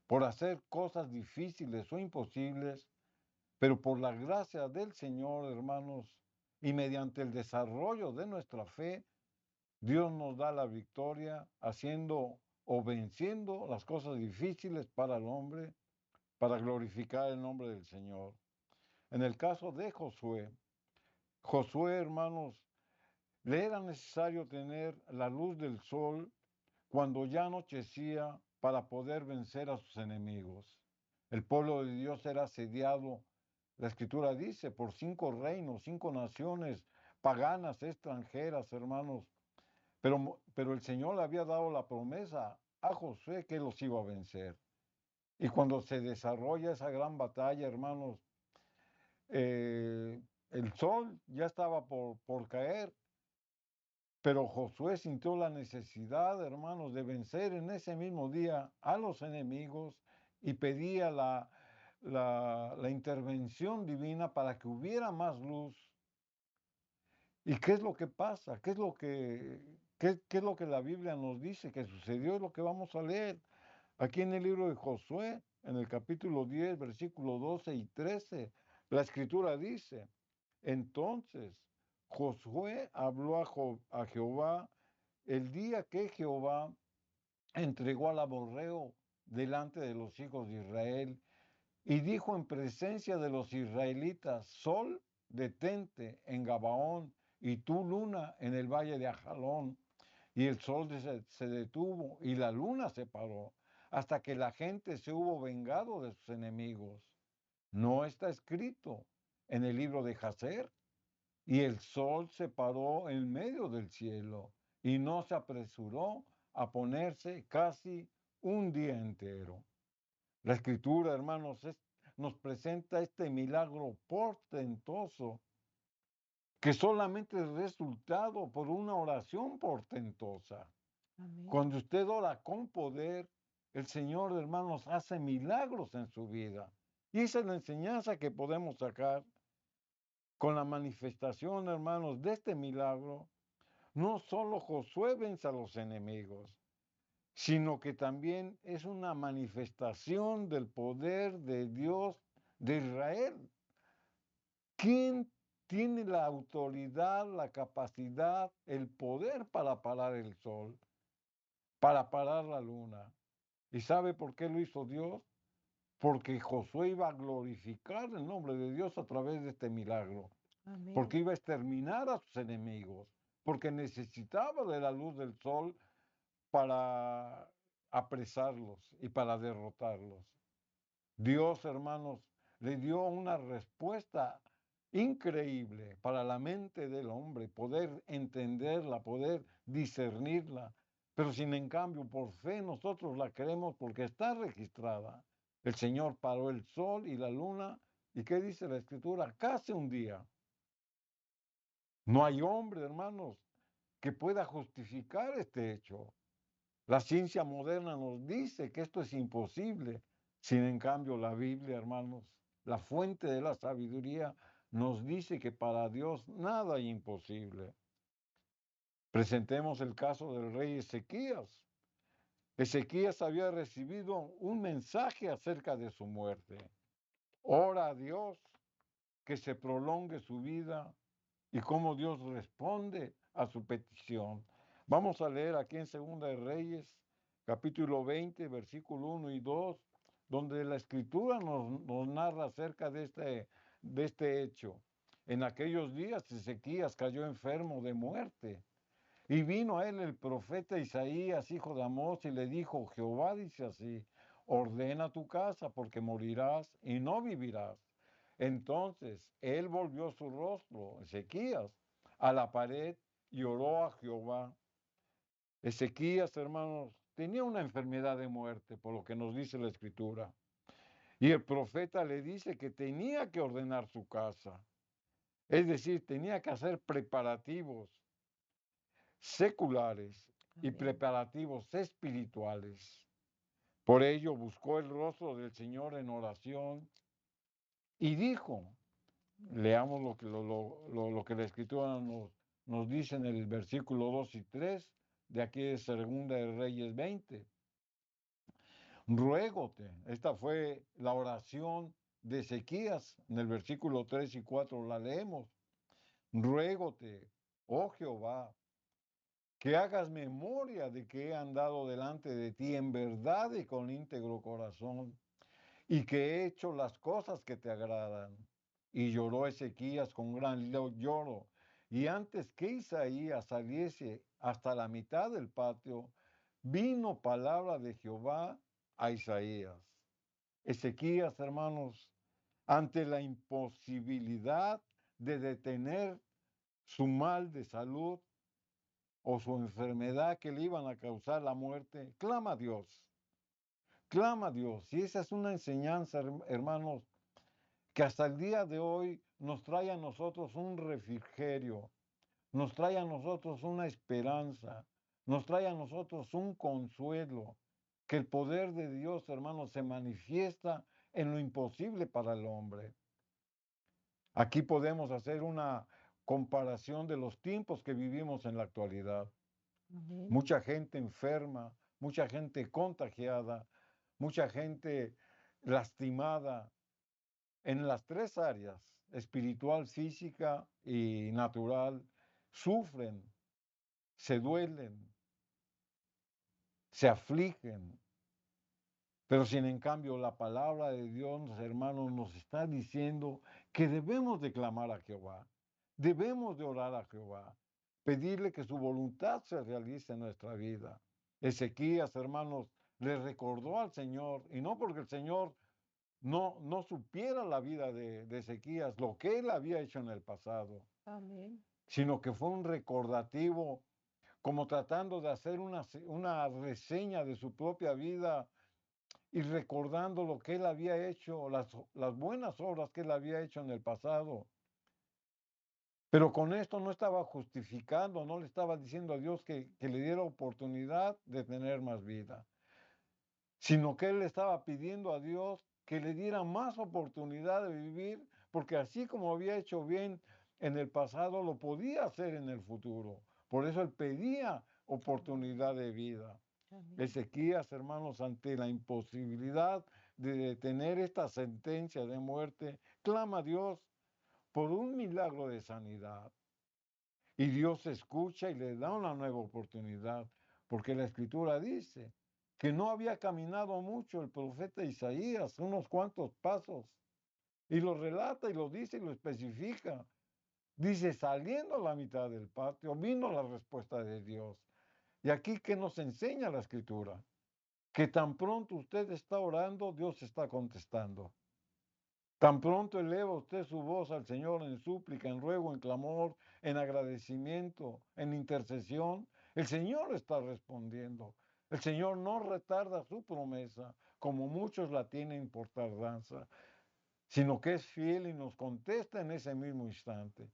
por hacer cosas difíciles o imposibles, pero por la gracia del Señor, hermanos, y mediante el desarrollo de nuestra fe, Dios nos da la victoria haciendo o venciendo las cosas difíciles para el hombre, para glorificar el nombre del Señor. En el caso de Josué, hermanos, le era necesario tener la luz del sol cuando ya anochecía para poder vencer a sus enemigos. El pueblo de Dios era asediado, la escritura dice, por 5 reinos, 5 naciones paganas, extranjeras, hermanos. Pero el Señor le había dado la promesa a Josué que los iba a vencer. Y cuando se desarrolla esa gran batalla, hermanos, el sol ya estaba por caer, pero Josué sintió la necesidad, hermanos, de vencer en ese mismo día a los enemigos y pedía la intervención divina para que hubiera más luz. ¿Y qué es lo que pasa? ¿Qué es lo que la Biblia nos dice que sucedió? Es lo que vamos a leer aquí en el libro de Josué, en el capítulo 10, versículos 12 y 13. La escritura dice, entonces Josué habló a Jehová el día que Jehová entregó al amorreo delante de los hijos de Israel y dijo en presencia de los israelitas, sol, detente en Gabaón y tú, luna, en el valle de Ajalón. Y el sol se detuvo y la luna se paró hasta que la gente se hubo vengado de sus enemigos. No está escrito en el libro de Jacer. Y el sol se paró en medio del cielo y no se apresuró a ponerse casi un día entero. La escritura, hermanos, nos presenta este milagro portentoso que solamente es resultado por una oración portentosa. Amén. Cuando usted ora con poder, el Señor, hermanos, hace milagros en su vida. Y esa es la enseñanza que podemos sacar con la manifestación, hermanos, de este milagro. No solo Josué vence a los enemigos, sino que también es una manifestación del poder de Dios de Israel. ¿Quién tiene la autoridad, la capacidad, el poder para parar el sol, para parar la luna? ¿Y sabe por qué lo hizo Dios? Porque Josué iba a glorificar el nombre de Dios a través de este milagro, Amén. porque iba a exterminar a sus enemigos, porque necesitaba de la luz del sol para apresarlos y para derrotarlos. Dios, hermanos, le dio una respuesta increíble para la mente del hombre, poder entenderla, poder discernirla. Pero sin en cambio, por fe nosotros la creemos porque está registrada. El Señor paró el sol y la luna. ¿Y qué dice la Escritura? Casi un día. No hay hombre, hermanos, que pueda justificar este hecho. La ciencia moderna nos dice que esto es imposible. Sin en cambio, la Biblia, hermanos, la fuente de la sabiduría, nos dice que para Dios nada es imposible. Presentemos el caso del rey Ezequías. Ezequías había recibido un mensaje acerca de su muerte. Ora a Dios que se prolongue su vida y cómo Dios responde a su petición. Vamos a leer aquí en Segunda de Reyes, capítulo 20, versículo 1 y 2, donde la Escritura nos narra acerca de este hecho. En aquellos días Ezequías cayó enfermo de muerte. Y vino a él el profeta Isaías, hijo de Amós, y le dijo: Jehová dice así: ordena tu casa, porque morirás y no vivirás. Entonces él volvió su rostro, Ezequías, a la pared y oró a Jehová. Ezequías, hermanos, tenía una enfermedad de muerte, por lo que nos dice la Escritura. Y el profeta le dice que tenía que ordenar su casa. Es decir, tenía que hacer preparativos seculares y Amén. preparativos espirituales. Por ello buscó el rostro del Señor en oración y dijo, leamos lo que la Escritura nos dice en el versículo 2 y 3 de aquí de Segunda de Reyes 20. Ruégote, esta fue la oración de Ezequías, en el versículo 3 y 4 la leemos. Ruégote, oh Jehová, que hagas memoria de que he andado delante de ti en verdad y con íntegro corazón, y que he hecho las cosas que te agradan. Y lloró Ezequías con gran lloro, y antes que Isaías saliese hasta la mitad del patio, vino palabra de Jehová a Isaías. Ezequías, hermanos, ante la imposibilidad de detener su mal de salud, o su enfermedad que le iban a causar la muerte, clama a Dios. Clama a Dios. Y esa es una enseñanza, hermanos, que hasta el día de hoy nos trae a nosotros un refrigerio, nos trae a nosotros una esperanza, nos trae a nosotros un consuelo, que el poder de Dios, hermanos, se manifiesta en lo imposible para el hombre. Aquí podemos hacer una comparación de los tiempos que vivimos en la actualidad. Amén. Mucha gente enferma, mucha gente contagiada, mucha gente lastimada en las tres áreas, espiritual, física y natural, sufren, se duelen, se afligen. Pero sin en cambio la palabra de Dios, hermanos, nos está diciendo que debemos de clamar a Jehová, debemos de orar a Jehová, pedirle que su voluntad se realice en nuestra vida. Ezequías, hermanos, le recordó al Señor, y no porque el Señor no supiera la vida de Ezequías, lo que él había hecho en el pasado, Amén. sino que fue un recordativo, como tratando de hacer una reseña de su propia vida y recordando lo que él había hecho, las buenas obras que él había hecho en el pasado. Pero con esto no estaba justificando, no le estaba diciendo a Dios que le diera oportunidad de tener más vida, sino que él le estaba pidiendo a Dios que le diera más oportunidad de vivir, porque así como había hecho bien en el pasado, lo podía hacer en el futuro. Por eso él pedía oportunidad de vida. Amén. Ezequías, hermanos, ante la imposibilidad de detener esta sentencia de muerte, clama a Dios por un milagro de sanidad. Y Dios escucha y le da una nueva oportunidad, porque la Escritura dice que no había caminado mucho el profeta Isaías, unos cuantos pasos, y lo relata y lo dice y lo especifica. Dice, saliendo a la mitad del patio, vino la respuesta de Dios. Y aquí, ¿qué nos enseña la Escritura? que tan pronto usted está orando, Dios está contestando. Tan pronto eleva usted su voz al Señor en súplica, en ruego, en clamor, en agradecimiento, en intercesión, el Señor está respondiendo. El Señor no retarda su promesa, como muchos la tienen por tardanza, sino que es fiel y nos contesta en ese mismo instante.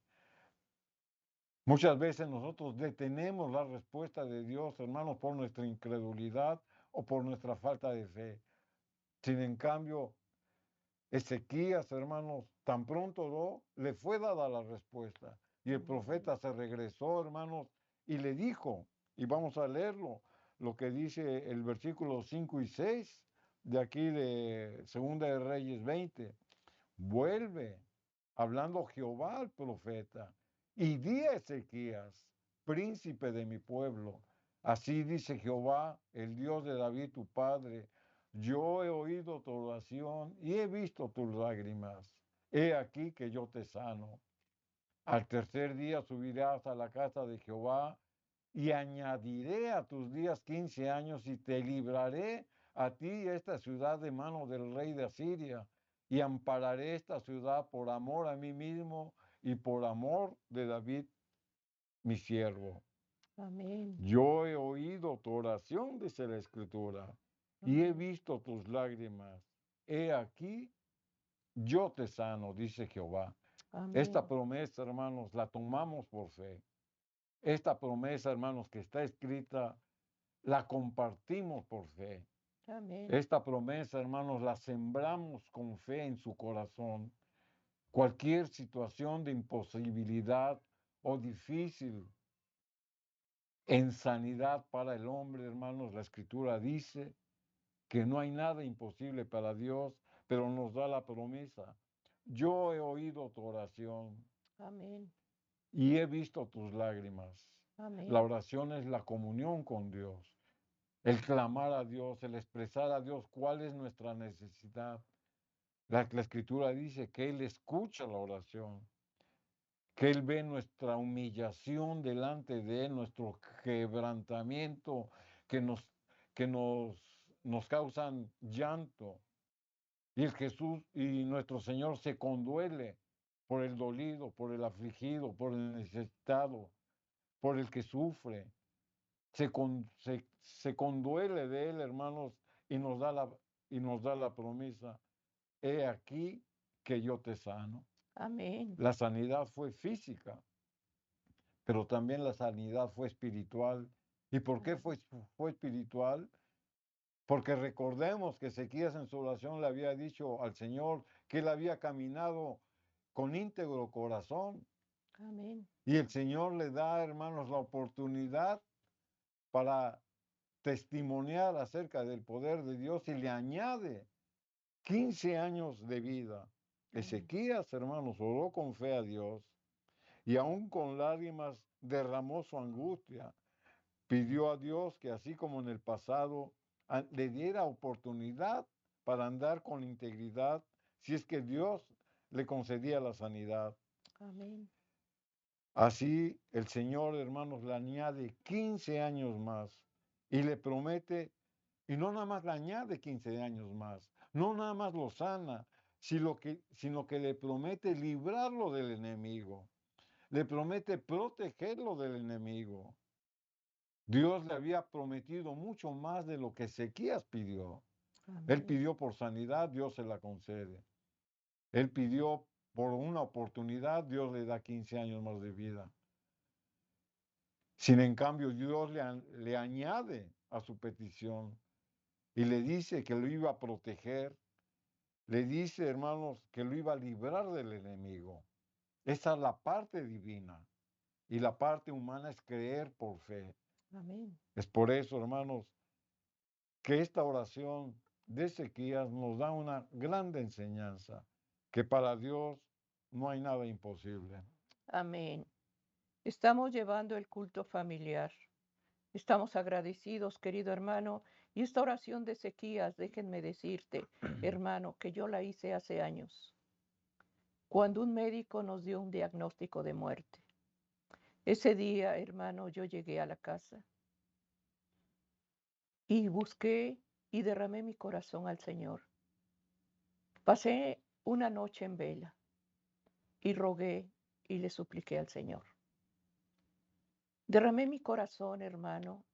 Muchas veces nosotros detenemos la respuesta de Dios, hermanos, por nuestra incredulidad o por nuestra falta de fe. Sin en cambio, Ezequías, hermanos, tan pronto oró, le fue dada la respuesta. Y el profeta se regresó, hermanos, y le dijo, y vamos a leerlo, lo que dice el versículo 5 y 6 de aquí de Segunda de Reyes 20. Vuelve, hablando Jehová al profeta, y di a Ezequías, príncipe de mi pueblo, así dice Jehová, el Dios de David tu padre, yo he oído tu oración y he visto tus lágrimas. He aquí que yo te sano. Al tercer día subirás a la casa de Jehová y añadiré a tus días 15 años y te libraré a ti y esta ciudad de mano del rey de Asiria y ampararé esta ciudad por amor a mí mismo y por amor de David, mi siervo. Amén. Yo he oído tu oración, dice la Escritura, y he Amén. visto tus lágrimas. He aquí, yo te sano, dice Jehová. Esta Amén. promesa, hermanos, la tomamos por fe. Esta promesa, hermanos, que está escrita, la compartimos por fe. Amén. Esta promesa, hermanos, la sembramos con fe en su corazón. Cualquier situación de imposibilidad o difícil en sanidad para el hombre, hermanos, la Escritura dice que no hay nada imposible para Dios, pero nos da la promesa. Yo he oído tu oración Amén. y he visto tus lágrimas. Amén. La oración es la comunión con Dios, el clamar a Dios, el expresar a Dios cuál es nuestra necesidad. La Escritura dice que Él escucha la oración, que Él ve nuestra humillación delante de Él, nuestro quebrantamiento, que nos, nos causan llanto. Y el Jesús y nuestro Señor se conduele por el dolido, por el afligido, por el necesitado, por el que sufre. Se conduele de Él, hermanos, y y nos da la promesa. He aquí que yo te sano. Amén. La sanidad fue física, pero también la sanidad fue espiritual. ¿Y por qué fue espiritual? Porque recordemos que Ezequías en su oración le había dicho al Señor que él había caminado con íntegro corazón. Amén. Y el Señor le da, hermanos, la oportunidad para testimoniar acerca del poder de Dios y le añade 15 años de vida. Ezequías, hermanos, oró con fe a Dios y aún con lágrimas derramó su angustia. Pidió a Dios que así como en el pasado le diera oportunidad para andar con integridad si es que Dios le concedía la sanidad. Amén. Así el Señor, hermanos, le añade 15 años más y le promete, y no nada más le añade 15 años más, no nada más lo sana, sino que le promete librarlo del enemigo, le promete protegerlo del enemigo. Dios le había prometido mucho más de lo que Ezequías pidió. Él Amén. pidió por sanidad, Dios se la concede. Él pidió por una oportunidad, Dios le da 15 años más de vida. Sin en cambio, Dios le añade a su petición y le dice que lo iba a proteger. Le dice, hermanos, que lo iba a librar del enemigo. Esa es la parte divina. Y la parte humana es creer por fe. Amén. Es por eso, hermanos, que esta oración de Ezequías nos da una grande enseñanza, que para Dios no hay nada imposible. Amén. Estamos llevando el culto familiar. Estamos agradecidos, querido hermano, y esta oración de Ezequías, déjenme decirte, hermano, que yo la hice hace años, cuando un médico nos dio un diagnóstico de muerte. Ese día, hermano, yo llegué a la casa y busqué y derramé mi corazón al Señor. Pasé una noche en vela y rogué y le supliqué al Señor. Derramé mi corazón, hermano,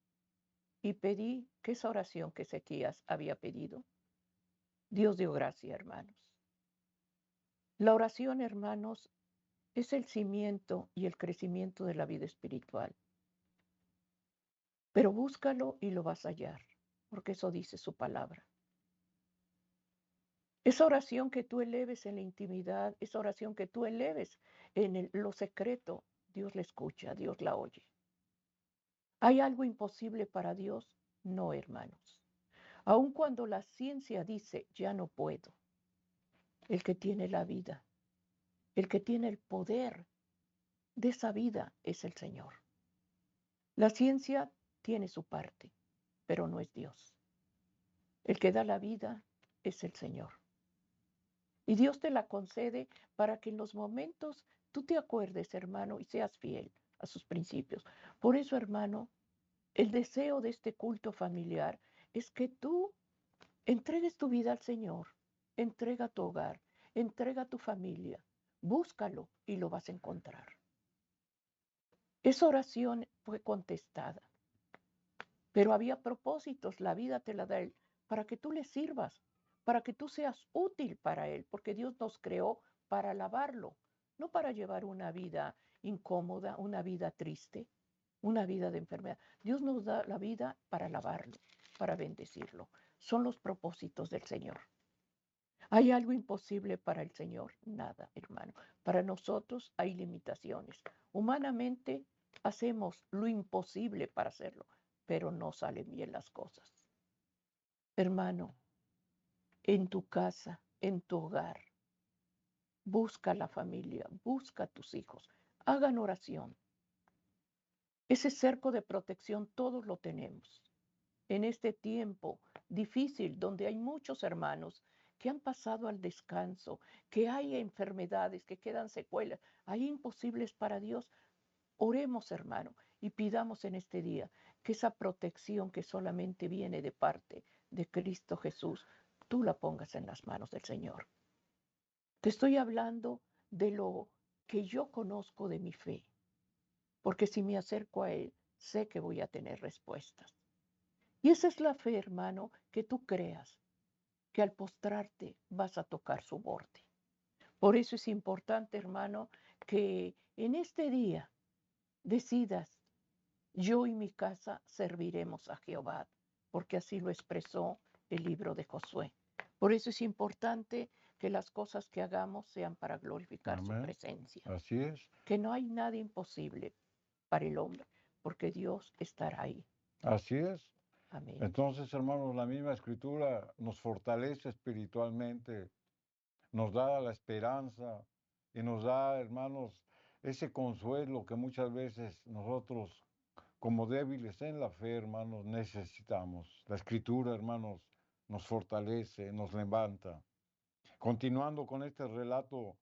y pedí que esa oración que Ezequías había pedido, Dios dio gracia, hermanos. La oración, hermanos, es el cimiento y el crecimiento de la vida espiritual. Pero búscalo y lo vas a hallar, porque eso dice su palabra. Esa oración que tú eleves en la intimidad, esa oración que tú eleves en lo secreto, Dios la escucha, Dios la oye. ¿Hay algo imposible para Dios? No, hermanos. Aun cuando la ciencia dice, ya no puedo, el que tiene la vida, el que tiene el poder de esa vida es el Señor. La ciencia tiene su parte, pero no es Dios. El que da la vida es el Señor. Y Dios te la concede para que en los momentos tú te acuerdes, hermano, y seas fiel a sus principios. Por eso, hermano, el deseo de este culto familiar es que tú entregues tu vida al Señor, entrega tu hogar, entrega tu familia, búscalo y lo vas a encontrar. Esa oración fue contestada, pero había propósitos, la vida te la da Él, para que tú le sirvas, para que tú seas útil para Él, porque Dios nos creó para alabarlo, no para llevar una vida incómoda, una vida triste, una vida de enfermedad. Dios nos da la vida para alabarlo, para bendecirlo. Son los propósitos del Señor. ¿Hay algo imposible para el Señor? Nada, hermano. Para nosotros hay limitaciones. Humanamente hacemos lo imposible para hacerlo, pero no salen bien las cosas. Hermano, en tu casa, en tu hogar, busca la familia, busca a tus hijos, hagan oración. Ese cerco de protección todos lo tenemos. En este tiempo difícil donde hay muchos hermanos que han pasado al descanso, que hay enfermedades, que quedan secuelas, hay imposibles para Dios. Oremos, hermano, y pidamos en este día que esa protección que solamente viene de parte de Cristo Jesús, tú la pongas en las manos del Señor. Te estoy hablando de lo que yo conozco de mi fe, porque si me acerco a Él, sé que voy a tener respuestas. Y esa es la fe, hermano, que tú creas que al postrarte vas a tocar su borde. Por eso es importante, hermano, que en este día decidas, yo y mi casa serviremos a Jehová, porque así lo expresó el libro de Josué. Por eso es importante que las cosas que hagamos sean para glorificar su Amén. presencia. Así es. Que no hay nada imposible para el hombre, porque Dios estará ahí. Así es. Amén. Entonces, hermanos, la misma escritura nos fortalece espiritualmente, nos da la esperanza y nos da, hermanos, ese consuelo que muchas veces nosotros, como débiles en la fe, hermanos, necesitamos. La escritura, hermanos, nos fortalece, nos levanta. Continuando con este relato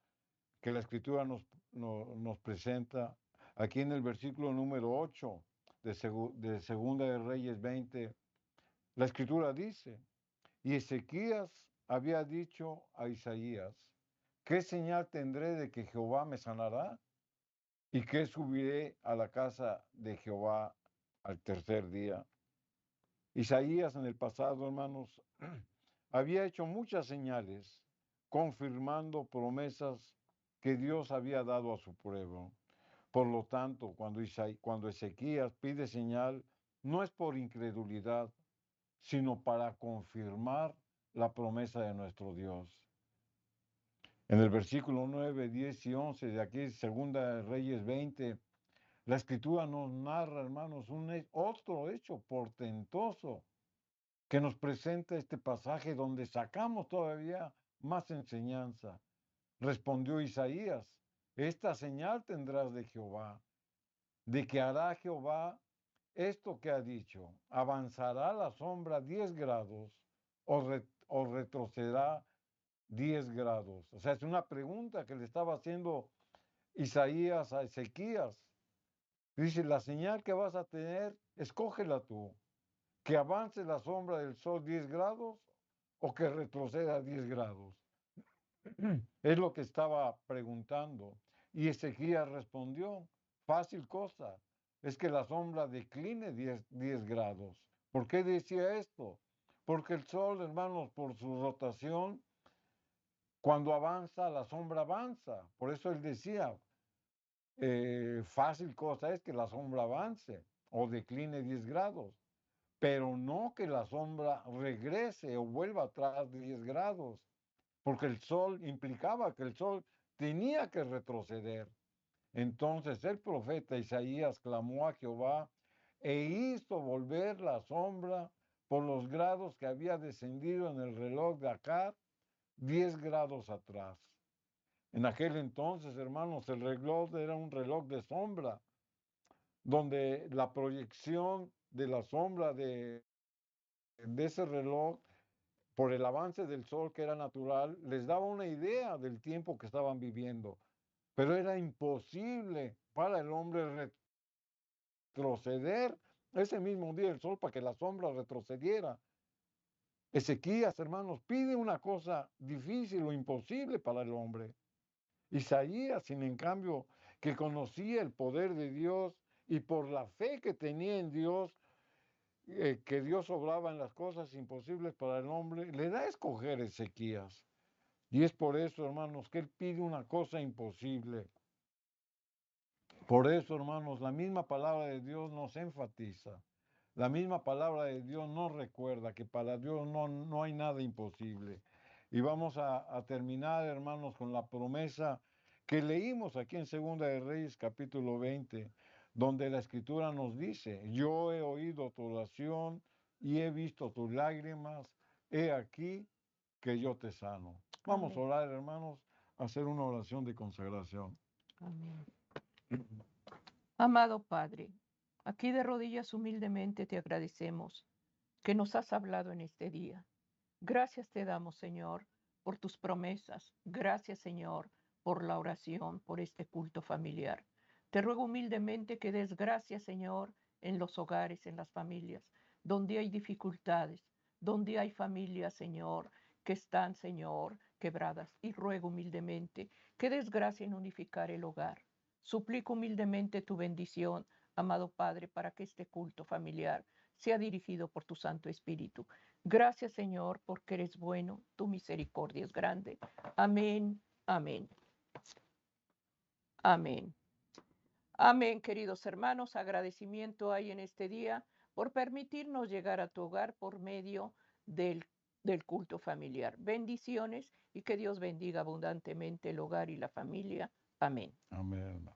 que la escritura nos presenta, aquí en el versículo número 8 de Segunda de Reyes 20, la escritura dice, y Ezequías había dicho a Isaías, ¿qué señal tendré de que Jehová me sanará? ¿Y qué subiré a la casa de Jehová al tercer día? Isaías en el pasado, hermanos, había hecho muchas señales, confirmando promesas que Dios había dado a su pueblo. Por lo tanto, cuando Ezequías pide señal, no es por incredulidad, sino para confirmar la promesa de nuestro Dios. En el versículo 9, 10 y 11 de aquí, Segunda de Reyes 20, la escritura nos narra, hermanos, otro hecho portentoso que nos presenta este pasaje donde sacamos todavía más enseñanza. Respondió Isaías, esta señal tendrás de Jehová, de que hará Jehová esto que ha dicho, avanzará la sombra 10 grados o retrocederá 10 grados. O sea, es una pregunta que le estaba haciendo Isaías a Ezequías. Dice, la señal que vas a tener, escógela tú. ¿Que avance la sombra del sol 10 grados o que retroceda 10 grados? Es lo que estaba preguntando. Y Ezequías respondió, fácil cosa, es que la sombra decline 10 grados. ¿Por qué decía esto? Porque el sol, hermanos, por su rotación, cuando avanza, la sombra avanza. Por eso él decía, fácil cosa es que la sombra avance o decline 10 grados, pero no que la sombra regrese o vuelva atrás de 10 grados, porque el sol implicaba que el sol tenía que retroceder. Entonces el profeta Isaías clamó a Jehová e hizo volver la sombra por los grados que había descendido en el reloj de Acad 10 grados atrás. En aquel entonces, hermanos, el reloj era un reloj de sombra, donde la proyección de la sombra de ese reloj por el avance del sol que era natural, les daba una idea del tiempo que estaban viviendo. Pero era imposible para el hombre retroceder ese mismo día el sol para que la sombra retrocediera. Ezequías, hermanos, pide una cosa difícil o imposible para el hombre. Isaías, sin en cambio, que conocía el poder de Dios y por la fe que tenía en Dios, que Dios obraba en las cosas imposibles para el hombre, le da a escoger Ezequías. Y es por eso, hermanos, que él pide una cosa imposible. Por eso, hermanos, la misma palabra de Dios nos enfatiza. La misma palabra de Dios nos recuerda que para Dios no hay nada imposible. Y vamos a terminar, hermanos, con la promesa que leímos aquí en Segunda de Reyes, capítulo 20, donde la Escritura nos dice, yo he oído tu oración y he visto tus lágrimas, he aquí que yo te sano. Vamos a Amén. orar, hermanos, a hacer una oración de consagración. Amén. Amado Padre, aquí de rodillas humildemente te agradecemos que nos has hablado en este día. Gracias te damos, Señor, por tus promesas. Gracias, Señor, por la oración, por este culto familiar. Te ruego humildemente que des gracias, Señor, en los hogares, en las familias, donde hay dificultades, donde hay familias, Señor, que están, Señor, quebradas. Y ruego humildemente que des gracia en unificar el hogar. Suplico humildemente tu bendición, amado Padre, para que este culto familiar sea dirigido por tu Santo Espíritu. Gracias, Señor, porque eres bueno, tu misericordia es grande. Amén, amén. Amén. Amén, queridos hermanos. Agradecimiento hay en este día por permitirnos llegar a tu hogar por medio del culto familiar. Bendiciones y que Dios bendiga abundantemente el hogar y la familia. Amén. Amén.